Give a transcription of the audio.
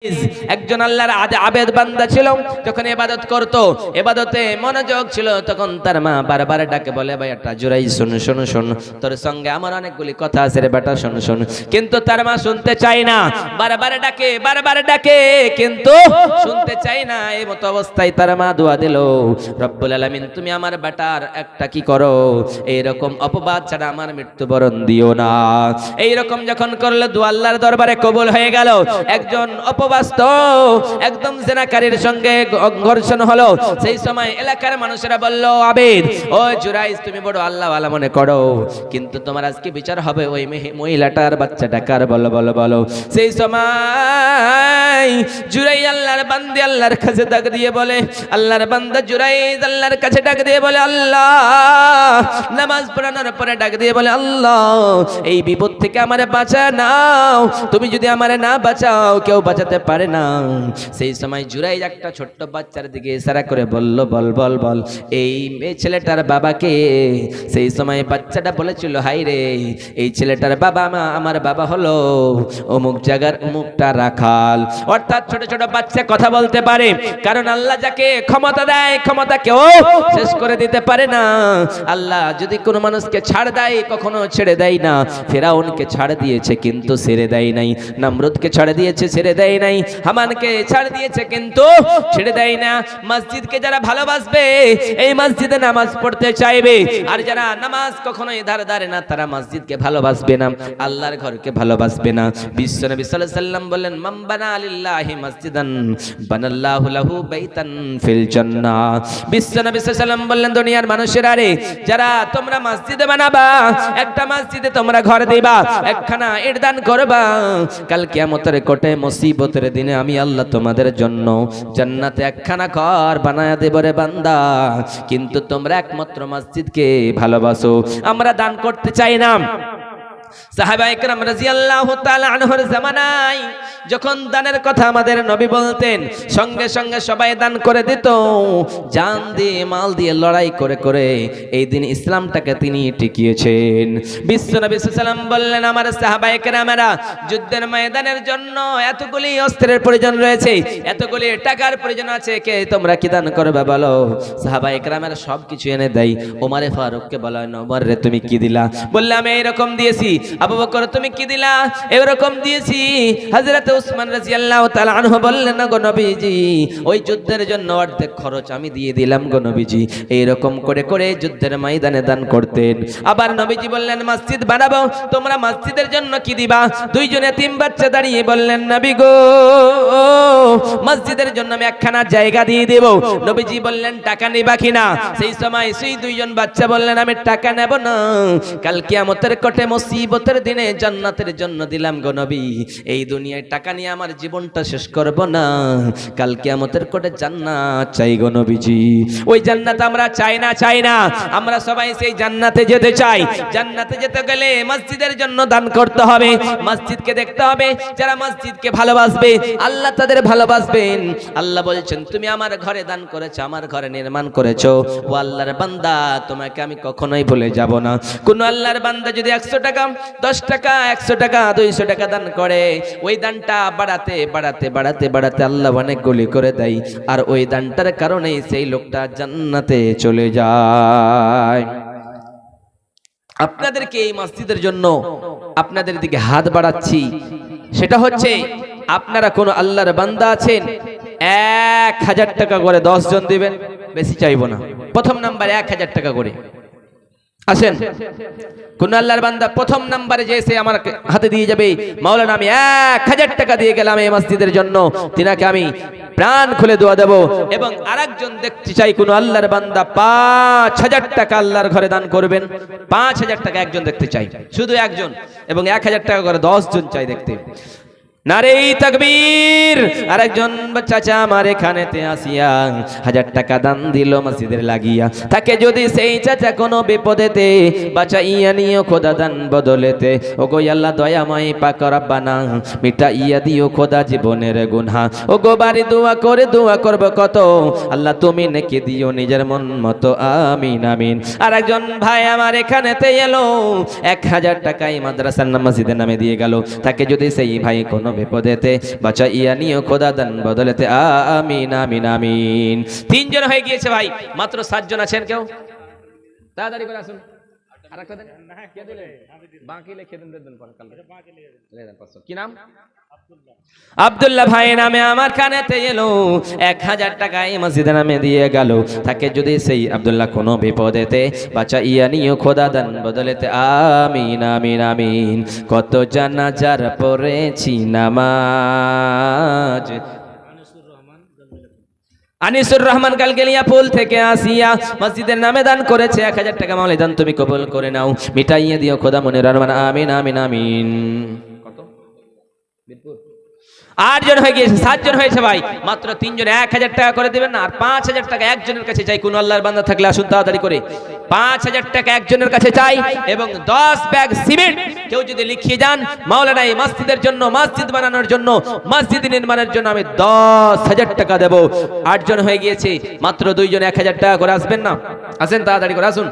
একজন আল্লাহর আবেদ বান্দা ছিল, যখন ইবাদত করত, ইবাদতে মনোযোগ ছিল, তখন তার মা বারবার ডাকে বলে, ভাই একটা জুরাই শোন শোন শোন, তোর সঙ্গে আমার অনেকগুলি কথা আছে রে বেটা, শোন শোন। কিন্তু তার মা শুনতে চায় না, বারবার ডাকে কিন্তু শুনতে চায় না। এই মতো অবস্থায় তার মা দোয়া দিল, রব্বুল আলামিন তুমি আমার বেটার একটা কি করো, এইরকম অপবাদ ছাড়া আমার মৃত্যুবরণ দিও না। এইরকম যখন করলে দোয়া আল্লাহর দরবারে কবুল হয়ে গেল। একজন অপবাস্ত একদম জেনাকারীর সঙ্গে ঘর্ষণ হলো। সেই সময় এলাকার মানুষেরা বলল, আবেদ ও জুরাইজ তুমি বড় আল্লাহওয়ালা মনে করো, কিন্তু তোমার আজকে বিচার হবে ওই মহিলাটার বাচ্চাটা কার, বলো বলো বলো। সেই সময় জুরাই আল্লাহর বান্দা আল্লাহর কাছে ডাক দিয়ে বলে, আল্লাহর বান্দা জুরাইজ আল্লাহর কাছে ডাক দিয়ে বলে, আল্লাহ, নামাজ পড়ানোর পরে ডাক দিয়ে বলে, আল্লাহ এই বিপদ থেকে আমারে বাঁচা নাও, তুমি যদি আমারে না বাঁচাও কেউ বাঁচাতে পারে না। সেই সময় জুরাইজ একটা ছোট্ট বাচ্চার দিকে ইশারা করে বলল, বল বল বল এই ছেলেটার বাবাকে। সেই সময় বাচ্চাটা বলেছিল, হাই রে, এই ছেলেটার বাবা আমার বাবা হলো অমুক জায়গার অমুকটা রাখাল। অর্থাৎ ছোট ছোট বাচ্চা কথা বলতে পারে, কারণ আল্লাহ যাকে ক্ষমতা দেয় ক্ষমতা কেউ শেষ করে দিতে পারে না। আল্লাহ যদি কোনো মানুষকে ছাড় দেয় কখনো ছেড়ে দেয় না। ফেরাউনকে ছাড় দিয়েছে কিন্তু ছেড়ে দেয় নাই, নমরুদকে ছাড় দিয়েছে ছেড়ে দেয় নাই, হামানকে ছাড় দিয়েছে কিন্তু ছেড়ে দেয় না। মসজিদকে যারা ভালোবাসবে এই মসজিদে নামাজ পড়তে চাইবে, আর যারা নামাজ কখনোই ধারে না তারা মসজিদকে ভালোবাসবে না, আল্লাহর ঘরকে ভালোবাসবে না। বিশ্বনবী সাল্লাল্লাহু আলাইহি ওয়াসাল্লাম বললেন, মান বানা লিল্লাহি মসজিদান বানাল্লাহু লাহু বাইতান ফিল জান্নাহ। বিশ্বনবী সাল্লাল্লাহু আলাইহি ওয়াসাল্লাম বললেন, দুনিয়ার মানুষেরা রে, যারা তোমরা মসজিদে বানাবা, একটা মসজিদে তোমরা ঘর দিবা, একখানা ইট দান করবা, কাল কিয়ামতের কোটে মুসিবতের দিনে আমি আল্লাহ তোমাদের জন্য জান্নাতে একখানা ঘর বানায়া দেব রে বান্দা। কিন্তু তোমরা একমাত্র মসজিদকে ভালোবাসো, আমরা দান করতে চাই না। সাহাবায়ে কেরাম রাদিয়াল্লাহু তাআলা আনহুর জামানায় যখন দানের কথা আমাদের নবী বলতেন, সঙ্গে সঙ্গে সবাই দান করে দিত, জান দিয়ে মাল দিয়ে লড়াই করে করে এই দিন ইসলামটাকে তিনি টিকিয়েছেন। বিশ্বনবী সাল্লাল্লাহু আলাইহি ওয়াসাল্লাম বললেন, আমার সাহাবায়ে কেরামেরা যুদ্ধের ময়দানের জন্য এতগুলি অস্ত্রের প্রয়োজন রয়েছে, এতগুলি টাকার প্রয়োজন আছে, কে তোমরা কি দান করবে বলো। সাহাবায়ে কেরামেরা সব কিছু এনে দেয়। ওমরে ফারুককে বলা হয়, ওমর রে তুমি কি দিলা? বললে আমি এইরকম দিয়েছি। আবু বকর তুমি কি দিলা? এরকম দিয়েছি। হযরত উসমান রাদিয়াল্লাহু তাআলা আনহু বললেন, না গো নবীজি, ওই যুদ্ধের জন্য অর্ধেক খরচ আমি দিয়ে দিলাম গো নবীজি। এইরকম করে করে যুদ্ধের ময়দানে দান করতেন। আবার নবীজি বললেন, মসজিদ বানাবো, তোমরা মসজিদের জন্য কি দিবা? দুইজন এতিম বাচ্চা দাঁড়িয়ে বললেন, নবী গো, মসজিদের জন্য আমি একখানা জায়গা দিয়ে দেব। নবীজি বললেন, টাকা নিবা কিনা? সেই সময় সেই দুইজন বাচ্চা বললেন, আমি টাকা নেব না, কাল কিয়ামতের কোটে মুসিবতের দিনে জান্নাতের জন্য দিলাম গো নবী। এই দুনিয়ায় টাকা নিয়ে আমার জীবনটা শেষ করব না, কাল কিয়ামতের কোটে জান্নাত চাই গো নবীজি। ওই জান্নাত আমরা চাই না, আমরা সবাই সেই জান্নাতে যেতে চাই। জান্নাতে যেতে গেলে মসজিদের জন্য দান করতে হবে, মসজিদকে দেখতে হবে। যারা মসজিদকে ভালোবাসবে আল্লাহ তাদের ভালোবাসবেন। আল্লাহ বলছেন, তুমি আমার ঘরে দান করেছো, আমার ঘরে নির্মাণ করেছো, ও আল্লাহর বান্দা তোমাকে আমি কখনোই ভুলে যাব না। কোন আল্লাহর বান্দা যদি 100 টাকা, 10 টাকা, 100 টাকা, 200 টাকা দান করে, ওই দানটা বাড়াতে বাড়াতে বাড়াতে বাড়াতে আল্লাহ অনেকগুলি করে দেয়, আর ওই দানটার কারণেই সেই লোকটা জান্নাতে চলে যায়। আপনাদেরকে এই মসজিদের জন্য আপনাদের দিকে হাত বাড়াচ্ছি, সেটা হচ্ছে আপনারা কোন আল্লাহর বান্দা আছেন, 1000 টাকা করে 10 জন দিবেন, বেশি চাইবো না। প্রথম নাম্বার 1000 টাকা করে আসেন। কোন আল্লাহর বান্দা প্রথম নাম্বারে যে এসে আমার হাতে দিয়ে যাবে, মাওলানা আমি 1000 টাকা দিয়ে গেলাম এই মসজিদের জন্য, তিনাকে আমি প্রাণ খুলে দোয়া দেব। এবং আরেকজন দেখতে চাই, কোন আল্লাহর বান্দা 5000 টাকা আল্লাহর ঘরে দান করবেন, 5000 টাকা একজন দেখতে চাই, শুধু একজন, এবং 1000 টাকা করে 10 জন চাই দেখতে। নারে তাকবীর। আরেকজন চাচা আমার এখানেতে আসিয়া 1000 টাকা দান দিল মসজিদের লাগিয়া, তাকে যদি সেই চাচা কোনো বিপদেতে বাঁচাইয়া নিও খোদা দান বদলেতে, ও গো আল্লাহ দয়াময় পাক রব্বানা মিটাইয়া দিও খোদা জীবনের গুনাহ, ও গো বাড়ি দোয়া করে দোয়া করব কত, আল্লাহ তুমি নেকি দিও নিজের মন মতো, আমিন আমিন। আরেকজন ভাই আমার এখানেতে এলো 1000 টাকা এই মাদ্রাসার নাম মসজিদের নামে দিয়ে গেল, তাকে যদি সেই ভাই কোনো বিপদেতে বাঁচাইয়া নিও খোদা দান বদলেতে আমিন আমিন আমিন। তিনজন হয়ে গিয়েছে ভাই, মাত্র 7 জন আছেন। কেউ তাড়াতাড়ি করে আসুন। আরেকটা দেন, কে দিলেন? বাকি লিখে দেন, দেন কালকে। কি নাম? আব্দুল্লাহ ভাই নামে আমার কানেতে এলো, 1000 টাকা এই মসজিদের নামে দিয়ে গেল। তাকে যদি সেই আব্দুল্লাহ কোনো বিপদেতে বাঁচাইয়া নিও খোদা দান বদলেতে আমিন আমিন আমিন। কত জানাজার পড়েছি নামাজ। আনিসুর রহমান গালগেলিয়া পুল থেকে আসিয়া মসজিদের নামে দান করেছে 1000 টাকা। মাওলাই দান তুমি কবুল করে নাও, মিটাইয়ে দিও খোদা মনির রহমান আমিন আমিন আমিন। কত? 8 জন হয়ে গিয়েছে, 7 জন হয়েছে ভাই, মাত্র 3 জন 1000 টাকা করে দিবেন না। আর 5000 টাকা একজনের কাছে চাই। কোন আল্লাহর বান্দা থাকলে আসুন তাড়াতাড়ি করে। 5000 টাকা একজনের কাছে চাই এবং 10 ব্যাগ সিমেন্ট কেউ যদি লিখিয়ে যান, মাওলানা এই মসজিদের জন্য, মসজিদ বানানোর জন্য, মসজিদ নির্মাণের জন্য আমি 10,000 টাকা দেব। 8 জন হয়ে গিয়েছে, মাত্র 2 জন 1000 টাকা করে আসবেন না? আসেন তাড়াতাড়ি করে আসুন।